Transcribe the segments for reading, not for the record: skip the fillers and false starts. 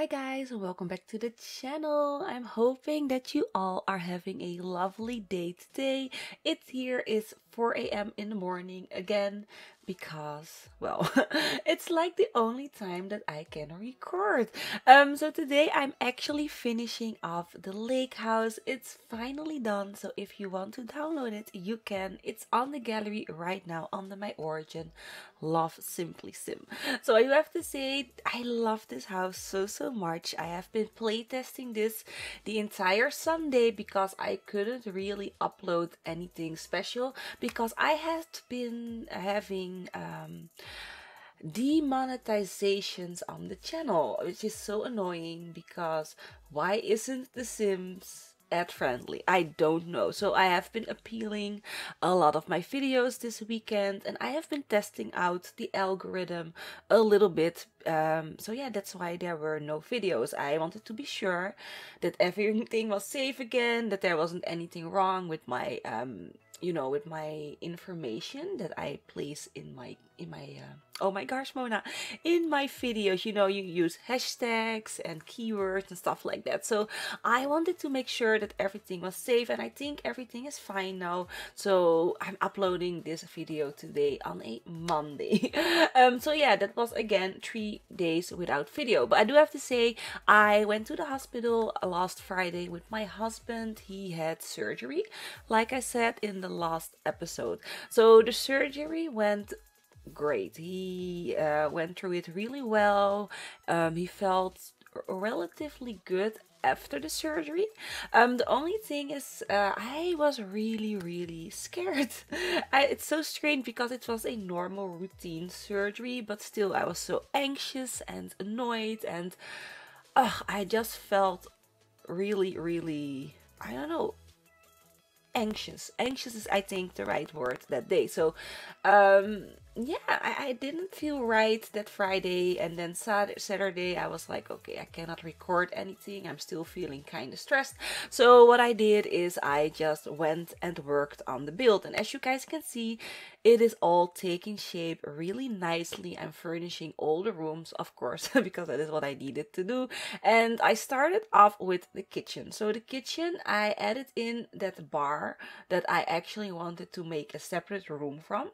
Hi guys, and welcome back to the channel. I'm hoping that you all are having a lovely day today. It here is 4 a.m. in the morning again because, well, it's like the only time that I can record. So today I'm actually finishing off the lake house. It's finally done, so if you want to download it, you can. It's on the gallery right now under my origin, LoveSimplySim. So I do have to say, I love this house so much. I have been playtesting this the entire Sunday because I couldn't really upload anything special because I had been having demonetizations on the channel, which is so annoying because why isn't The Sims ad friendly? I don't know. So I have been appealing a lot of my videos this weekend and I have been testing out the algorithm a little bit. So yeah, that's why there were no videos. I wanted to be sure that everything was safe again, that there wasn't anything wrong with my with my information that I place in my oh my gosh, Mona, in my videos. You use hashtags and keywords and stuff like that. So I wanted to make sure that everything was safe, and I think everything is fine now. So I'm uploading this video today on a Monday. So yeah, that was again 3 days without video. But I do have to say, I went to the hospital last Friday with my husband. He had surgery, like I said in the last episode. So the surgery went great. He went through it really well. He felt relatively good after the surgery. The only thing is I was really scared. It's so strange because it was a normal routine surgery, but still I was so anxious and annoyed, and I just felt really, I don't know, anxious is, I think, the right word that day. So yeah, I didn't feel right that Friday, and then Saturday I was like, okay, I cannot record anything. I'm still feeling kind of stressed. So what I did is I just went and worked on the build, and as you guys can see, it is all taking shape really nicely. I'm furnishing all the rooms, of course, because that is what I needed to do. And I started off with the kitchen. So the kitchen, I added in that bar that I actually wanted to make a separate room from.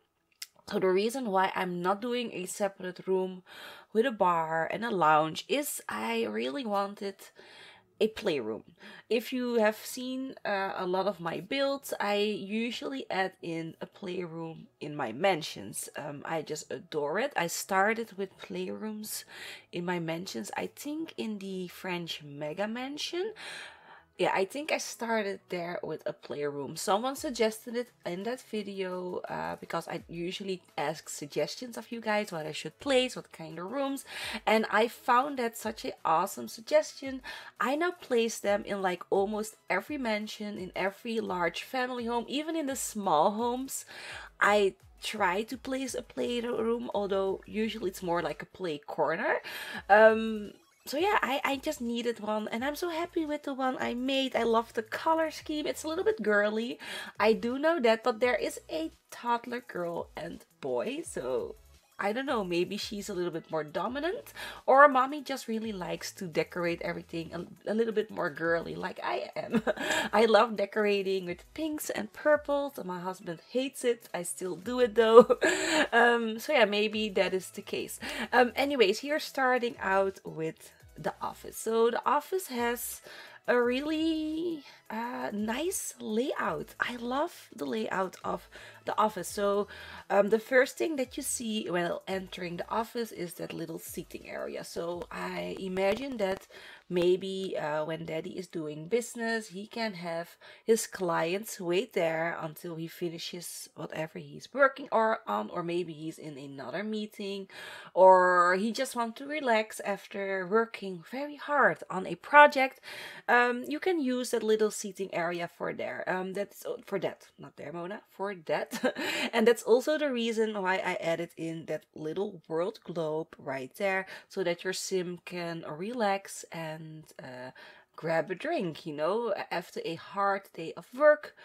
So the reason why I'm not doing a separate room with a bar and a lounge is I really wanted a playroom. If you have seen a lot of my builds, I usually add in a playroom in my mansions. I just adore it. I started with playrooms in my mansions, I think in the French mega mansion. Yeah, I think I started there with a playroom. Someone suggested it in that video because I usually ask suggestions of you guys what I should place, what kind of rooms, and I found that such an awesome suggestion. I now place them in like almost every mansion, in every large family home, even in the small homes. I try to place a playroom, although usually it's more like a play corner. So yeah, I just needed one, and I'm so happy with the one I made. I love the color scheme. It's a little bit girly, I do know that, but there is a toddler girl and boy, so I don't know, maybe she's a little bit more dominant, or mommy just really likes to decorate everything a little bit more girly like I am. I love decorating with pinks and purples, and my husband hates it. I still do it though. So yeah, maybe that is the case. Anyways, here starting out with the office. So the office has a really nice layout. I love the layout of the office. So the first thing that you see when entering the office is that little seating area. So I imagine that maybe when daddy is doing business, he can have his clients wait there until he finishes whatever he's working on, or maybe he's in another meeting, or he just wants to relax after working very hard on a project. You can use that little seating area for there. That's for that, not there, Mona, for that. And that's also the reason why I added in that little world globe right there, so that your sim can relax and grab a drink. After a hard day of work,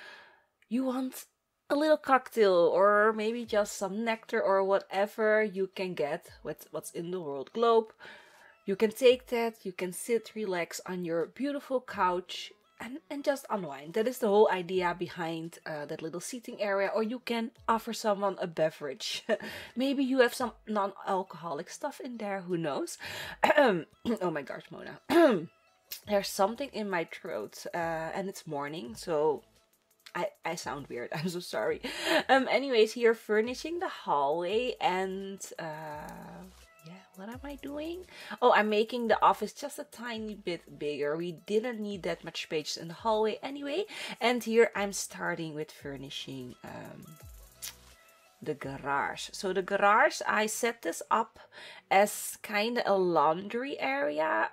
you want a little cocktail, or maybe just some nectar or whatever you can get with what's in the world globe. You can take that, you can sit, relax on your beautiful couch and just unwind. That is the whole idea behind that little seating area. Or you can offer someone a beverage. Maybe you have some non-alcoholic stuff in there, who knows? Oh my gosh, Mona. There's something in my throat and it's morning, so I sound weird. I'm so sorry. Anyways, here furnishing the hallway and yeah, what am I doing? Oh, I'm making the office just a tiny bit bigger. We didn't need that much space in the hallway anyway. And here I'm starting with furnishing the garage. So the garage, I set this up as kind of a laundry area.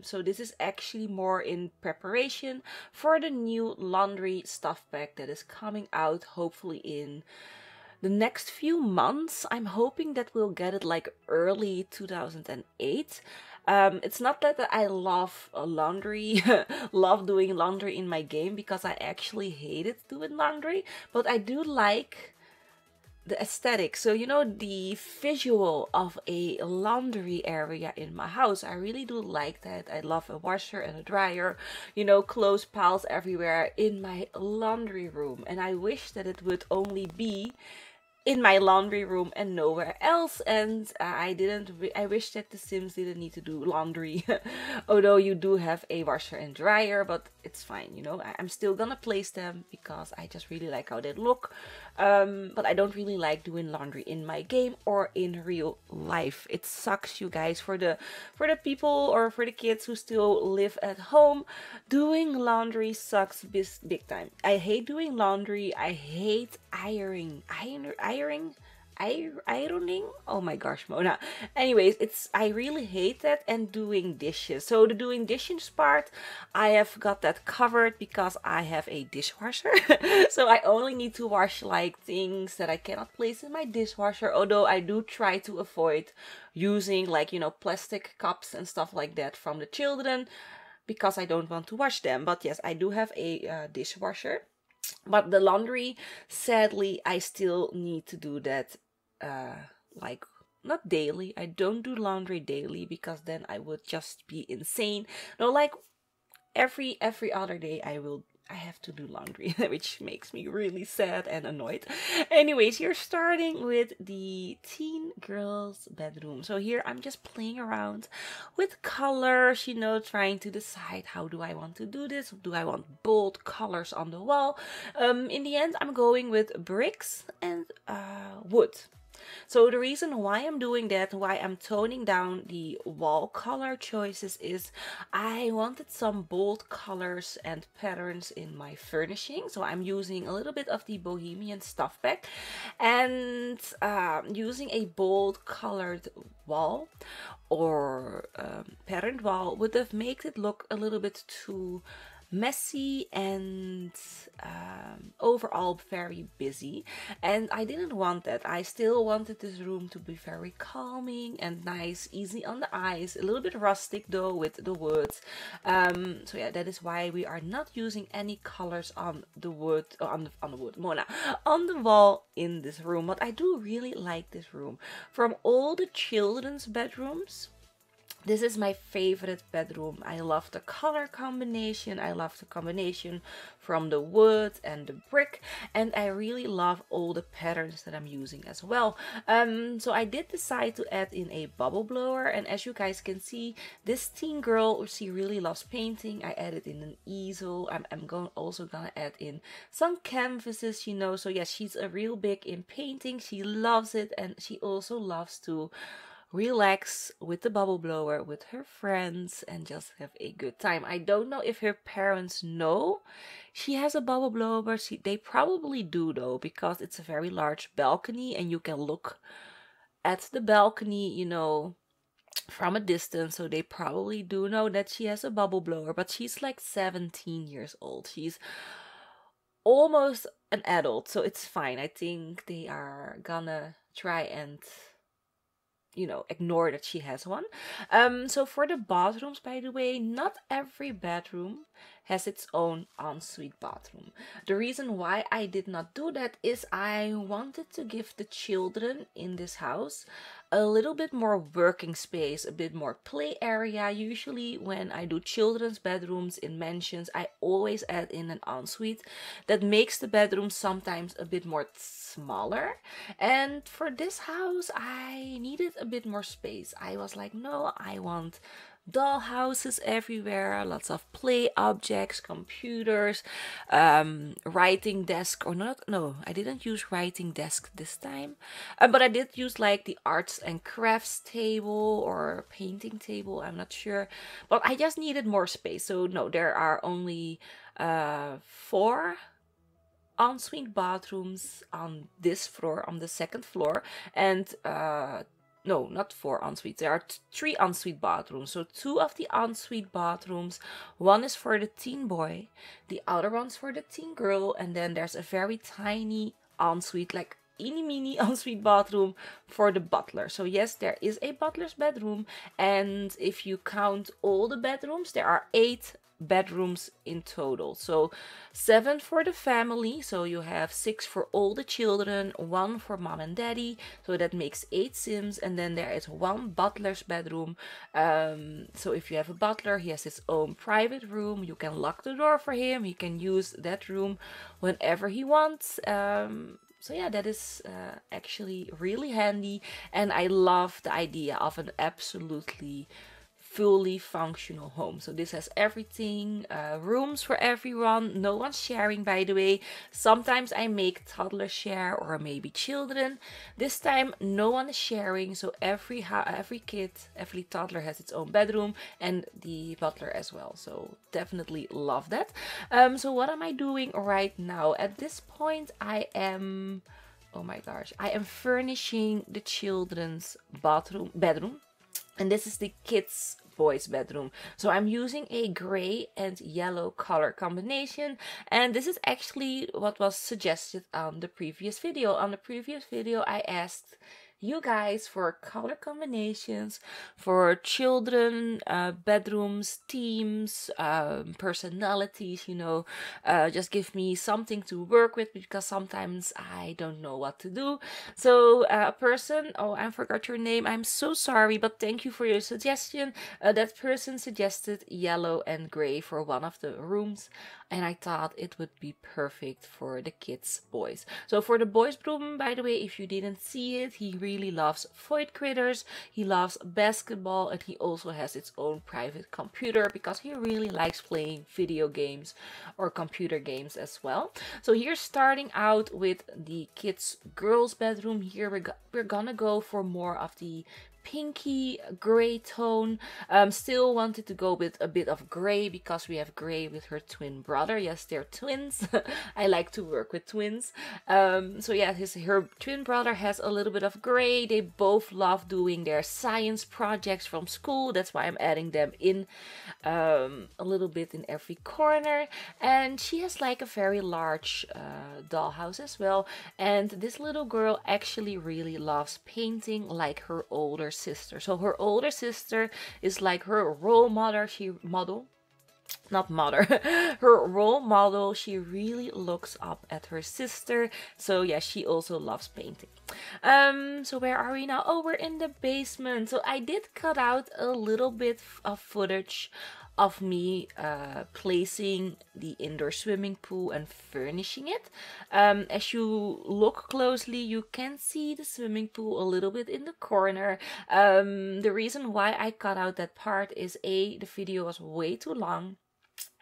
So this is actually more in preparation for the new laundry stuff bag that is coming out hopefully in the next few months. I'm hoping that we'll get it like early 2008. It's not that I love laundry, love doing laundry in my game, because I actually hated doing laundry, but I do like the aesthetic. So, you know, the visual of a laundry area in my house, I really do like that. I love a washer and a dryer, you know, clothes piles everywhere in my laundry room. And I wish that it would only be in my laundry room and nowhere else. And I wish that the Sims didn't need to do laundry. Although you do have a washer and dryer, but it's fine, you know. I'm still gonna place them because I just really like how they look. But I don't really like doing laundry in my game or in real life. It sucks, you guys, for the people or for the kids who still live at home. Doing laundry sucks big time. I hate doing laundry. I hate ironing. Ironing? Oh my gosh, Mona. Anyways, I really hate that, and doing dishes. So the doing dishes part, I have got that covered because I have a dishwasher. So I only need to wash like things that I cannot place in my dishwasher. Although I do try to avoid using like, you know, plastic cups and stuff like that from the children, because I don't want to wash them. But yes, I do have a dishwasher. But the laundry, sadly, I still need to do that, like, not daily. I don't do laundry daily because then I would just be insane. No, like every other day I have to do laundry, which makes me really sad and annoyed. Anyways, you're starting with the teen girl's bedroom. So here I'm just playing around with colors, you know, trying to decide how do I want to do this. Do I want bold colors on the wall? In the end, I'm going with bricks and wood. So the reason why I'm doing that, why I'm toning down the wall color choices, is I wanted some bold colors and patterns in my furnishing. So I'm using a little bit of the bohemian stuff bag and using a bold colored wall or patterned wall would have made it look a little bit too messy and overall very busy, and I didn't want that. I still wanted this room to be very calming and nice, easy on the eyes, a little bit rustic though with the woods. So yeah, that is why we are not using any colors on the wood, on the wood, Mona, on the wall in this room. But I do really like this room. From all the children's bedrooms, this is my favorite bedroom. I love the color combination. I love the combination from the wood and the brick. And I really love all the patterns that I'm using as well. So I did decide to add in a bubble blower. And as you guys can see, this teen girl, she really loves painting. I added in an easel. I'm also gonna add in some canvases, you know. So yes, she's a real big in painting. She loves it. And she also loves to relax with the bubble blower with her friends and just have a good time. I don't know if her parents know she has a bubble blower, but they probably do though, because it's a very large balcony and you can look at the balcony, you know, from a distance. So they probably do know that she has a bubble blower, but she's like 17 years old. She's almost an adult, so it's fine. I think they are gonna try and, you know, ignore that she has one. So for the bathrooms, by the way, not every bedroom has its own ensuite bathroom. The reason why I did not do that is I wanted to give the children in this house a little bit more working space, a bit more play area. Usually when I do children's bedrooms in mansions, I always add in an ensuite. That makes the bedroom sometimes a bit more smaller. And for this house, I needed a bit more space. I was like, no, I want doll houses everywhere, lots of play objects, computers, writing desk, or not, no, I didn't use writing desk this time, but I did use like the arts and crafts table or painting table, I'm not sure, but I just needed more space. So no, there are only 4 ensuite bathrooms on this floor, on the 2nd floor, and no, not 4 ensuites. There are 3 ensuite bathrooms. So 2 of the ensuite bathrooms, one is for the teen boy, the other one's for the teen girl, and then there's a very tiny ensuite, like teeny mini ensuite bathroom for the butler. So yes, there is a butler's bedroom, and if you count all the bedrooms, there are 8 bedrooms in total. So 7 for the family, so you have 6 for all the children, 1 for mom and daddy, so that makes 8 sims. And then there is 1 butler's bedroom. So if you have a butler, he has his own private room. You can lock the door for him. He can use that room whenever he wants. So yeah, that is actually really handy, and I love the idea of an absolutely fully functional home. So this has everything, rooms for everyone, no one's sharing, by the way. Sometimes I make toddlers share, or maybe children. This time no one is sharing, so every kid, every toddler has its own bedroom, and the butler as well. So definitely love that. So what am I doing right now? At this point I am, oh my gosh, I am furnishing the children's bedroom. And this is the kids' boys' bedroom. So I'm using a gray and yellow color combination. And this is actually what was suggested on the previous video. On the previous video, I asked you guys for color combinations for children, bedrooms, themes, personalities, you know. Just give me something to work with, because sometimes I don't know what to do. So a person, oh, I forgot your name, I'm so sorry, but thank you for your suggestion. That person suggested yellow and gray for one of the rooms, and I thought it would be perfect for the kids' boys. So for the boys' room, by the way, if you didn't see it, he really loves void critters, he loves basketball, and he also has its own private computer because he really likes playing video games or computer games as well. So here, starting out with the kids' girls' bedroom, here we're gonna go for more of the pinky gray tone. Still wanted to go with a bit of gray because we have gray with her twin brother. Yes, they're twins. I like to work with twins. So yeah, her twin brother has a little bit of gray. They both love doing their science projects from school. That's why I'm adding them in a little bit in every corner. And she has like a very large dollhouse as well. And this little girl actually really loves painting like her older sister. So her older sister is like her role model. Her role model. She really looks up at her sister. So yeah, she also loves painting. So where are we now? Oh, we're in the basement. So I did cut out a little bit of footage of me placing the indoor swimming pool and furnishing it. As you look closely, you can see the swimming pool a little bit in the corner. The reason why I cut out that part is A, the video was way too long,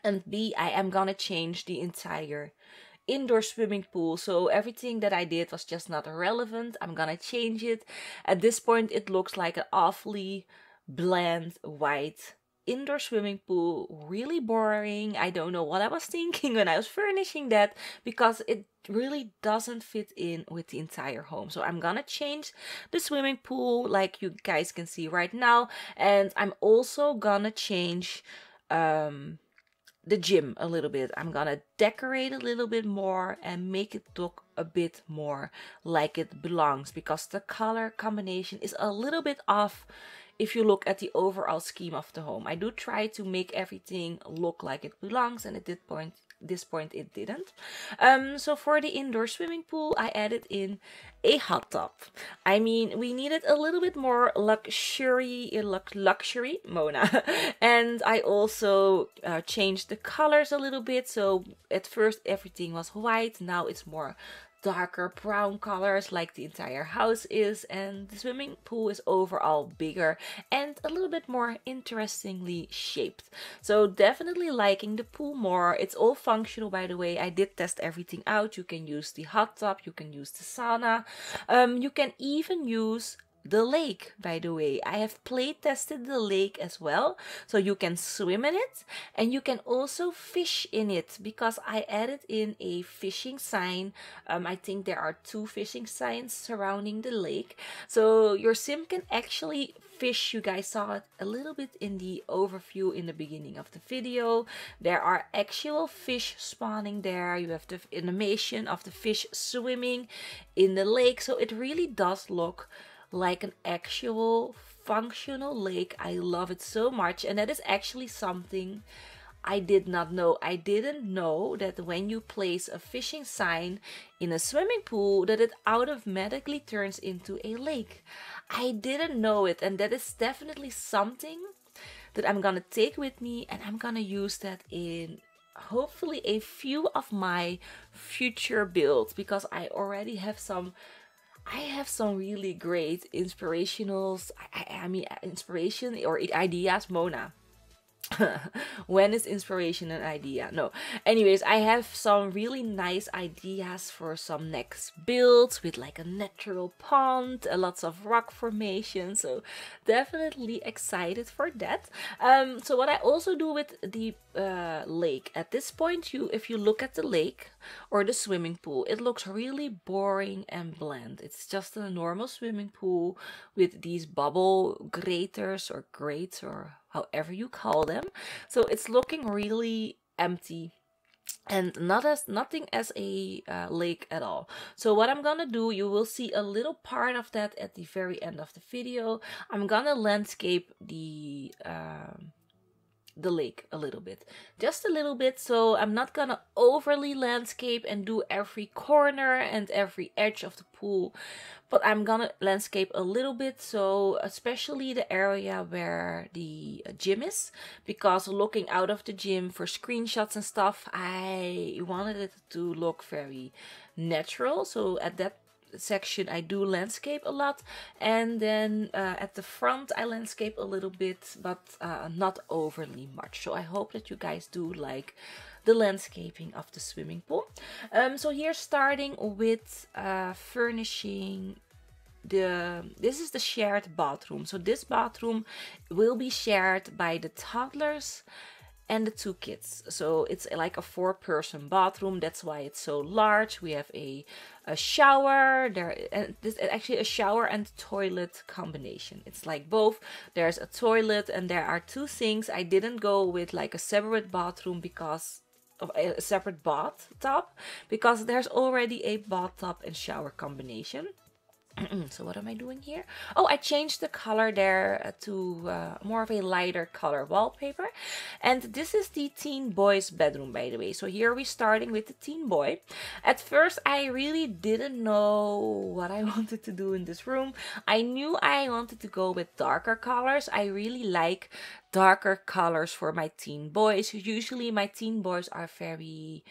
and B, I am gonna change the entire indoor swimming pool. So everything that I did was just not relevant. I'm gonna change it. At this point, it looks like an awfully bland white indoor swimming pool, really boring. I don't know what I was thinking when I was furnishing that, because it really doesn't fit in with the entire home. So I'm gonna change the swimming pool like you guys can see right now, and I'm also gonna change the gym a little bit. I'm gonna decorate a little bit more and make it look a bit more like it belongs, because the color combination is a little bit off if you look at the overall scheme of the home. I do try to make everything look like it belongs, and at this point it didn't. So for the indoor swimming pool, I added in a hot tub. I mean, we needed a little bit more luxury, Mona. And I also changed the colors a little bit. So at first everything was white, now it's more darker brown colors like the entire house is, and the swimming pool is overall bigger and a little bit more interestingly shaped. So definitely liking the pool more. It's all functional, by the way. I did test everything out. You can use the hot tub, you can use the sauna, you can even use the lake, by the way. I have play tested the lake as well, so you can swim in it and you can also fish in it, because I added in a fishing sign. I think there are 2 fishing signs surrounding the lake, so your sim can actually fish. You guys saw it a little bit in the overview in the beginning of the video. There are actual fish spawning there. You have the animation of the fish swimming in the lake, so it really does look like an actual functional lake. I love it so much, and that is actually something I did not know. I didn't know that when you place a fishing sign in a swimming pool that it automatically turns into a lake. I didn't know it, and that is definitely something that I'm gonna take with me, and I'm gonna use that in hopefully a few of my future builds, because I already have some really great inspirationals. I mean, inspiration or ideas, Mona. When is inspiration an idea? No. Anyways, I have some really nice ideas for some next builds with like a natural pond, lots of rock formation. So definitely excited for that. So what I also do with the lake, at this point, if you look at the lake or the swimming pool, it looks really boring and bland. It's just a normal swimming pool with these bubble graters or grates or however you call them. So it's looking really empty and nothing as a lake at all. So what I'm gonna do, you will see a little part of that at the very end of the video. I'm gonna landscape the lake a little bit, just a little bit. So I'm not gonna overly landscape and do every corner and every edge of the pool, but I'm gonna landscape a little bit, so especially the area where the gym is, because looking out of the gym for screenshots and stuff, I wanted it to look very natural. So at that section I do landscape a lot, and then at the front I landscape a little bit, but not overly much. So I hope that you guys do like the landscaping of the swimming pool. So here, starting with furnishing this is the shared bathroom. So this bathroom will be shared by the toddlers and the 2 kids. So it's like a 4-person bathroom. That's why it's so large. We have a shower there, and this is actually a shower and toilet combination. It's like both. There's a toilet and there are 2 sinks. I didn't go with like a separate bathroom because of a separate bathtub, because there's already a bathtub and shower combination. So what am I doing here? Oh, I changed the color there to more of a lighter color wallpaper. And this is the teen boy's bedroom, by the way. So here we're starting with the teen boy. At first, I really didn't know what I wanted to do in this room. I knew I wanted to go with darker colors. I really like darker colors for my teen boys. Usually my teen boys are very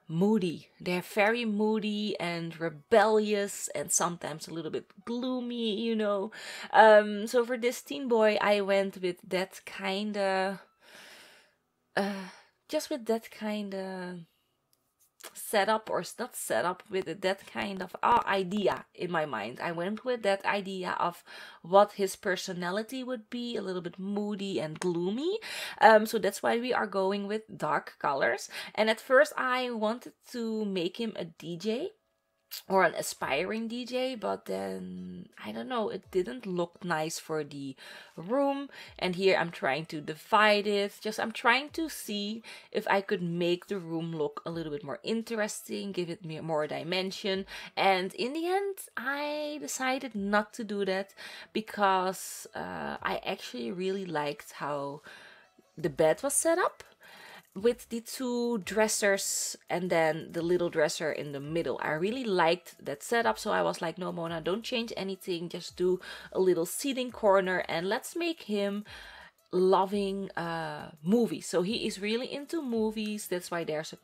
moody. They're very moody and rebellious and sometimes a little bit gloomy, you know. So for this teen boy, I went with that kind of just with that kind of setup, or not setup, with that kind of idea in my mind. I went with that idea of what his personality would be, a little bit moody and gloomy. So that's why we are going with dark colors. And at first I wanted to make him a DJ. or an aspiring DJ, but then I don't know, it didn't look nice for the room. And here I'm trying to divide it. Just I'm trying to see if I could make the room look a little bit more interesting, give it more dimension. And in the end, I decided not to do that because I actually really liked how the bed was set up with the two dressers and then the little dresser in the middle. I really liked that setup, so I was like, no, Mona, don't change anything, just do a little seating corner and let's make him loving movies. So he is really into movies. That's why there's a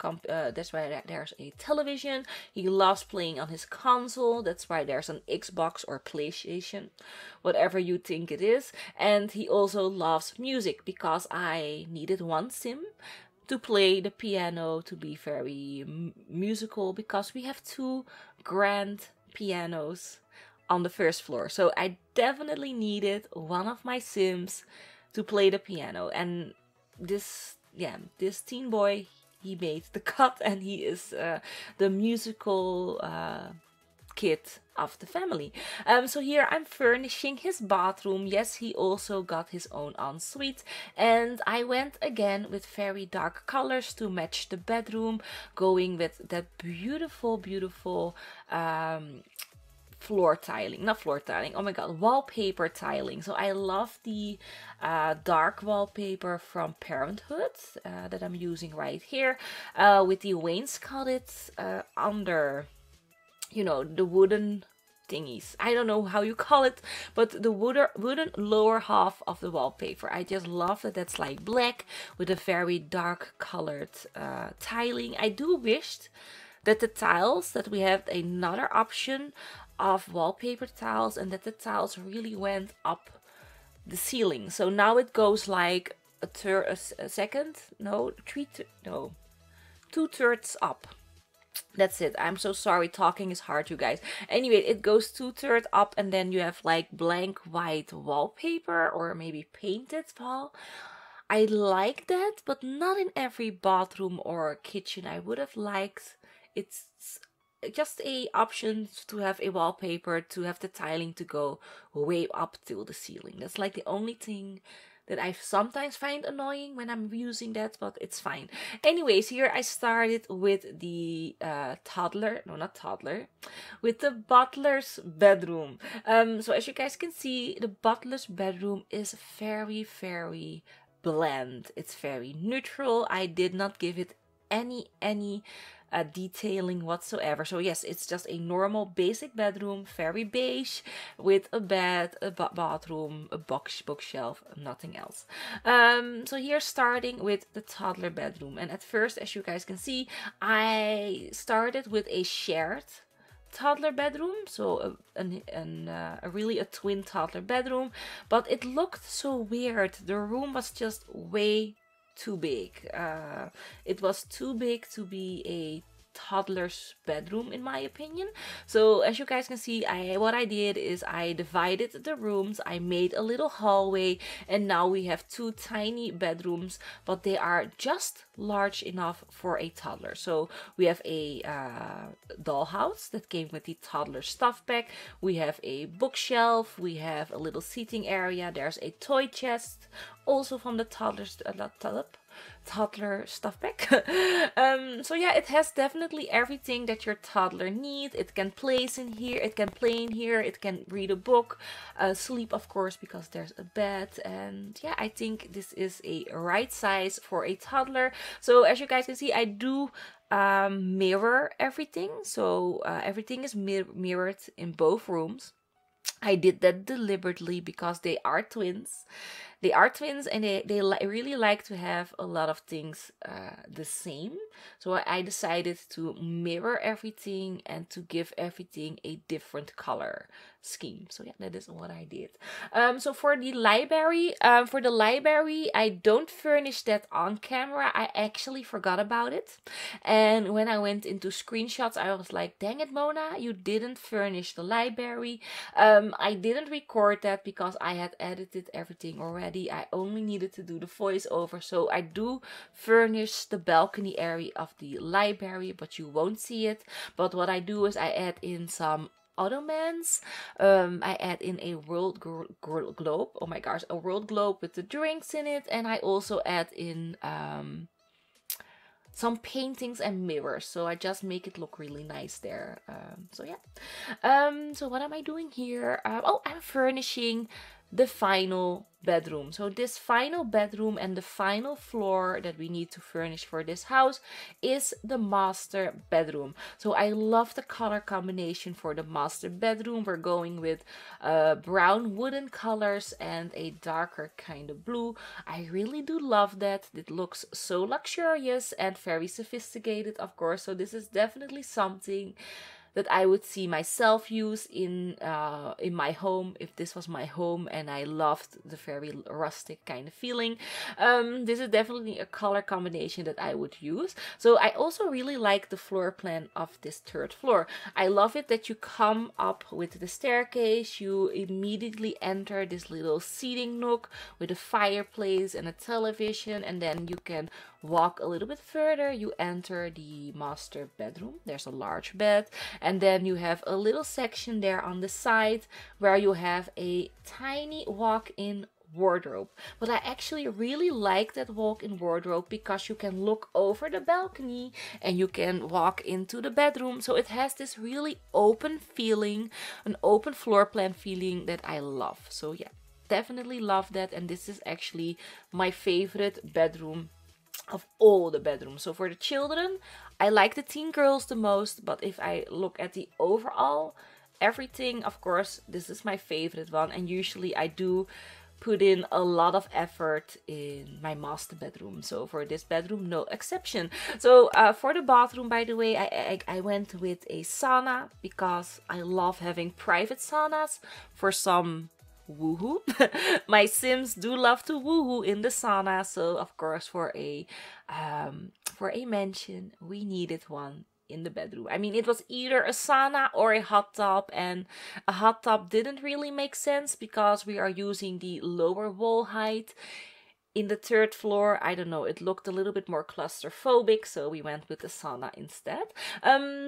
television. He loves playing on his console. That's why there's an Xbox or PlayStation, whatever you think it is. And he also loves music because I needed one sim to play the piano, to be very musical, because we have two grand pianos on the first floor. So I definitely needed one of my sims to play the piano. And this teen boy, he made the cut, and he is the musical kid of the family. So here I'm furnishing his bathroom. Yes, he also got his own ensuite, and I went again with very dark colors to match the bedroom, going with that beautiful floor tiling, not floor tiling, oh my god, wallpaper tiling. So I love the dark wallpaper from Parenthood that I'm using right here, with the wainscoted under, you know, the wooden thingies. I don't know how you call it, but the wooden lower half of the wallpaper. I just love that that's like black with a very dark colored tiling. I do wish that the tiles, that we have another option of wallpaper tiles, and that the tiles really went up the ceiling. So now it goes like two-thirds up. That's it. I'm so sorry. Talking is hard, you guys. Anyway, it goes two-thirds up, and then you have like blank white wallpaper or maybe painted wall. I like that, but not in every bathroom or kitchen. I would have liked it's just a option to have a wallpaper, to have the tiling to go way up till the ceiling. That's like the only thing that I sometimes find annoying when I'm using that, but it's fine. Anyways, here I started with the with the butler's bedroom. So as you guys can see, the butler's bedroom is very bland. It's very neutral. I did not give it any detailing whatsoever. So yes, it's just a normal basic bedroom, very beige, with a bed, a bathroom, a bookshelf, nothing else. So here, starting with the toddler bedroom, and at first, as you guys can see, I started with a shared toddler bedroom, so really a twin toddler bedroom, but it looked so weird. The room was just way too big. It was too big to be a toddler's bedroom, in my opinion. So as you guys can see, what I did is I divided the rooms. I made a little hallway, and now we have two tiny bedrooms, but they are just large enough for a toddler. So we have a dollhouse that came with the toddler stuff bag. We have a bookshelf. We have a little seating area. There's a toy chest, also from the toddler stuff bag. So yeah, it has definitely everything that your toddler needs. It can place in here, it can play in here, it can read a book, sleep of course, because there's a bed. And yeah, I think this is a right size for a toddler. So as you guys can see, I do mirror everything. So everything is mirrored in both rooms. I did that deliberately because they are twins. They are twins, and they really like to have a lot of things the same. So I decided to mirror everything and to give everything a different color scheme. So yeah, that is what I did. So for the library, I don't furnish that on camera. I actually forgot about it. And when I went into screenshots, I was like, dang it, Mona, you didn't furnish the library. I didn't record that because I had edited everything already. already. I only needed to do the voiceover. So I do furnish the balcony area of the library, but you won't see it. But what I do is I add in some ottomans. I add in a world globe. Oh my gosh, a world globe with the drinks in it. And I also add in some paintings and mirrors, so I just make it look really nice there. So yeah. So what am I doing here? Oh, I'm furnishing the final bedroom. So this final bedroom and the final floor that we need to furnish for this house is the master bedroom. So I love the color combination for the master bedroom. We're going with brown wooden colors and a darker kind of blue. I really do love that. It looks so luxurious and very sophisticated, of course. So this is definitely something that I would see myself use in my home if this was my home and I loved the very rustic kind of feeling. This is definitely a color combination that I would use. So I also really like the floor plan of this third floor. I love it that you come up with the staircase, you immediately enter this little seating nook with a fireplace and a television, and then you can walk a little bit further, you enter the master bedroom. There's a large bed, and then you have a little section there on the side where you have a tiny walk-in wardrobe. But I actually really like that walk-in wardrobe because you can look over the balcony and you can walk into the bedroom. So it has this really open feeling, an open floor plan feeling that I love. So yeah, definitely love that. And this is actually my favorite bedroom of all the bedrooms. So for the children, I like the teen girls the most, but if I look at the overall everything, of course, this is my favorite one. And usually I do put in a lot of effort in my master bedroom. So for this bedroom, no exception. So for the bathroom, by the way, I went with a sauna because I love having private saunas for some woohoo. My Sims do love to woohoo in the sauna, so of course for a mansion we needed one in the bedroom. I mean, it was either a sauna or a hot tub, and a hot tub didn't really make sense because we are using the lower wall height in the third floor. I don't know, it looked a little bit more claustrophobic, so we went with the sauna instead.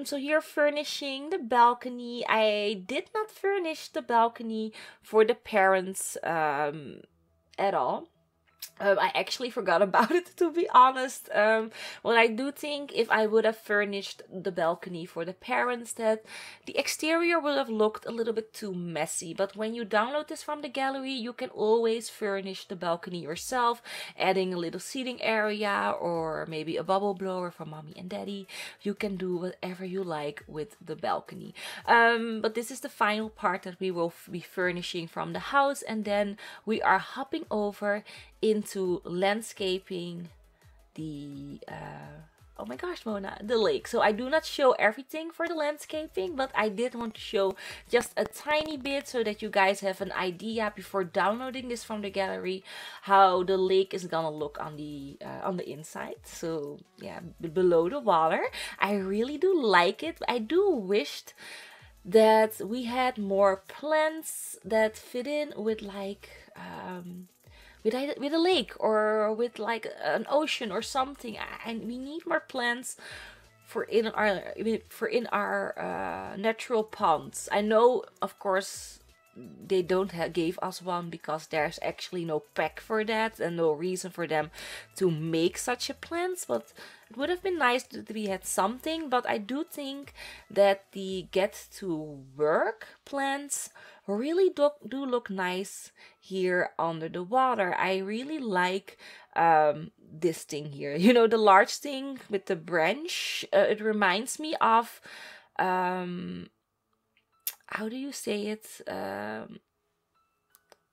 So here furnishing the balcony. I did not furnish the balcony for the parents at all. I actually forgot about it, to be honest. Well, I do think if I would have furnished the balcony for the parents, that the exterior would have looked a little bit too messy. But when you download this from the gallery, you can always furnish the balcony yourself, adding a little seating area or maybe a bubble blower for mommy and daddy. You can do whatever you like with the balcony. But this is the final part that we will be furnishing from the house, and then we are hopping over into landscaping the oh my gosh, Mona, the lake. So I do not show everything for the landscaping, but I did want to show just a tiny bit so that you guys have an idea before downloading this from the gallery how the lake is gonna look on the inside. So yeah, below the water. I really do like it. I do wished that we had more plants that fit in with like with a lake or with like an ocean or something. And we need more plants for in our natural ponds. I know, of course, they don't gave us one because there's actually no pack for that and no reason for them to make such a plant, but it would have been nice that we had something. But I do think that the get to work plants really do look nice here under the water. I really like this thing here, you know, the large thing with the branch. It reminds me of how do you say it?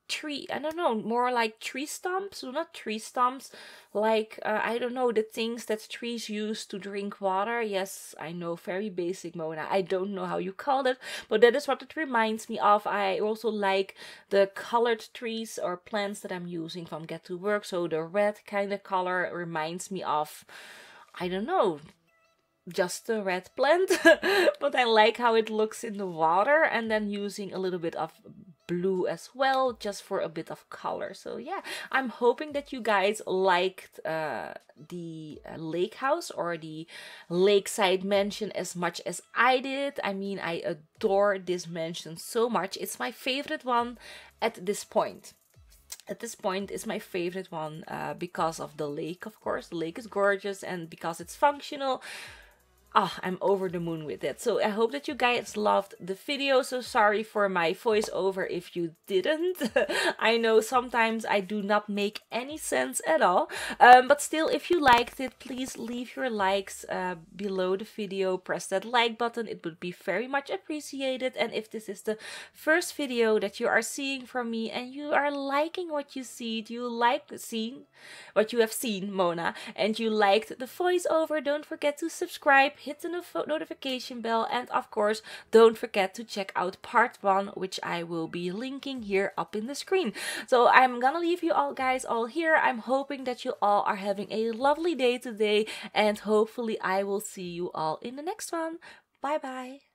Tree, I don't know, more like tree stumps. Well, not tree stumps, like I don't know, the things that trees use to drink water. Yes, I know, very basic, Mona. I don't know how you call it, but that is what it reminds me of. I also like the colored trees or plants that I'm using from Get to Work. So the red kind of color reminds me of, I don't know, just a red plant. But I like how it looks in the water, and then using a little bit of blue as well, just for a bit of color. So yeah, I'm hoping that you guys liked the lake house or the lakeside mansion as much as I did. I mean, I adore this mansion so much. It's my favorite one at this point. At this point is my favorite one because of the lake, of course. The lake is gorgeous, and because it's functional. Ah, I'm over the moon with it. So I hope that you guys loved the video. So sorry for my voiceover if you didn't. I know sometimes I do not make any sense at all. But still, if you liked it, please leave your likes below the video. Press that like button. It would be very much appreciated. And if this is the first video that you are seeing from me and you are liking what you see, you like seeing what you have seen, Mona, and you liked the voiceover, don't forget to subscribe, hit the notification bell, and of course don't forget to check out part 1, which I will be linking here up in the screen. So I'm gonna leave you all guys all here. I'm hoping that you all are having a lovely day today, and hopefully I will see you all in the next one. Bye bye.